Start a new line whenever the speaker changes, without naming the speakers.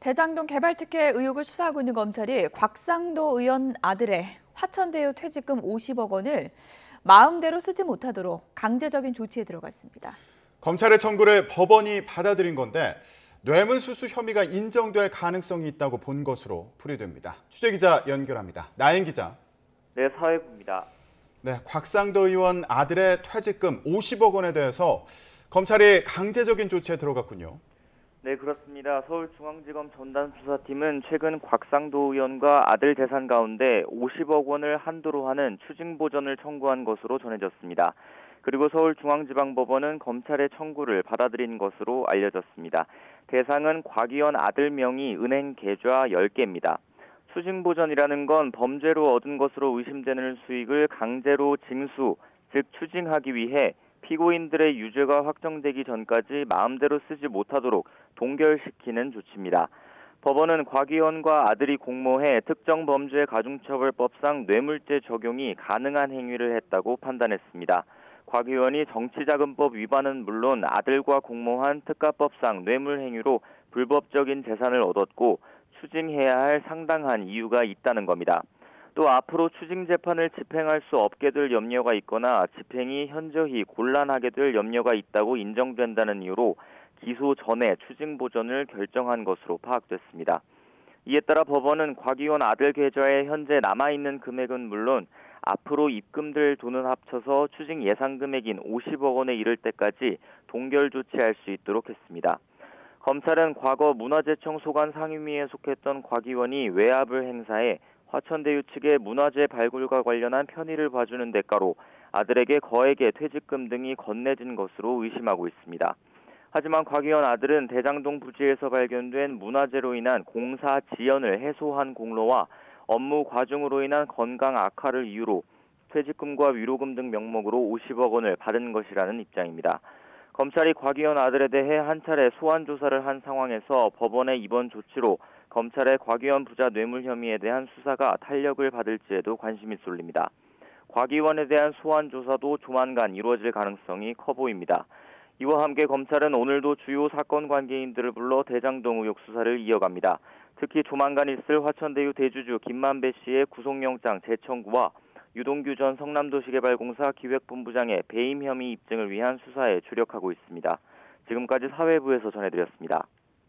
대장동 개발 특혜 의혹을 수사하고 있는 검찰이 곽상도 의원 아들의 화천대유 퇴직금 50억 원을 마음대로 쓰지 못하도록 강제적인 조치에 들어갔습니다.
검찰의 청구를 법원이 받아들인 건데 뇌물수수 혐의가 인정될 가능성이 있다고 본 것으로 풀이됩니다. 취재기자 연결합니다. 나인 기자.
네, 사회부입니다.
네, 곽상도 의원 아들의 퇴직금 50억 원에 대해서 검찰이 강제적인 조치에 들어갔군요.
네, 그렇습니다. 서울중앙지검 전담수사팀은 최근 곽상도 의원과 아들 재산 가운데 50억 원을 한도로 하는 추징보전을 청구한 것으로 전해졌습니다. 그리고 서울중앙지방법원은 검찰의 청구를 받아들인 것으로 알려졌습니다. 대상은 곽 의원 아들 명의 은행 계좌 10개입니다. 추징보전이라는 건 범죄로 얻은 것으로 의심되는 수익을 강제로 징수, 즉 추징하기 위해 피고인들의 유죄가 확정되기 전까지 마음대로 쓰지 못하도록 동결시키는 조치입니다. 법원은 곽 의원과 아들이 공모해 특정 범죄 가중처벌법상 뇌물죄 적용이 가능한 행위를 했다고 판단했습니다. 곽 의원이 정치자금법 위반은 물론 아들과 공모한 특가법상 뇌물 행위로 불법적인 재산을 얻었고 추징해야 할 상당한 이유가 있다는 겁니다. 또 앞으로 추징 재판을 집행할 수 없게 될 염려가 있거나 집행이 현저히 곤란하게 될 염려가 있다고 인정된다는 이유로 기소 전에 추징 보전을 결정한 것으로 파악됐습니다. 이에 따라 법원은 곽 의원 아들 계좌에 현재 남아있는 금액은 물론 앞으로 입금될 돈은 합쳐서 추징 예상 금액인 50억 원에 이를 때까지 동결 조치할 수 있도록 했습니다. 검찰은 과거 문화재청 소관 상임위에 속했던 곽 의원이 외압을 행사해 화천대유 측의 문화재 발굴과 관련한 편의를 봐주는 대가로 아들에게 거액의 퇴직금 등이 건네진 것으로 의심하고 있습니다. 하지만 곽 의원 아들은 대장동 부지에서 발견된 문화재로 인한 공사 지연을 해소한 공로와 업무 과중으로 인한 건강 악화를 이유로 퇴직금과 위로금 등 명목으로 50억 원을 받은 것이라는 입장입니다. 검찰이 곽 의원 아들에 대해 한 차례 소환 조사를 한 상황에서 법원의 이번 조치로 검찰의 곽 의원 부자 뇌물 혐의에 대한 수사가 탄력을 받을지에도 관심이 쏠립니다. 곽 의원에 대한 소환 조사도 조만간 이루어질 가능성이 커 보입니다. 이와 함께 검찰은 오늘도 주요 사건 관계인들을 불러 대장동 의혹 수사를 이어갑니다. 특히 조만간 있을 화천대유 대주주 김만배 씨의 구속영장 재청구와 유동규 전 성남도시개발공사 기획본부장의 배임 혐의 입증을 위한 수사에 주력하고 있습니다. 지금까지 사회부에서 전해드렸습니다.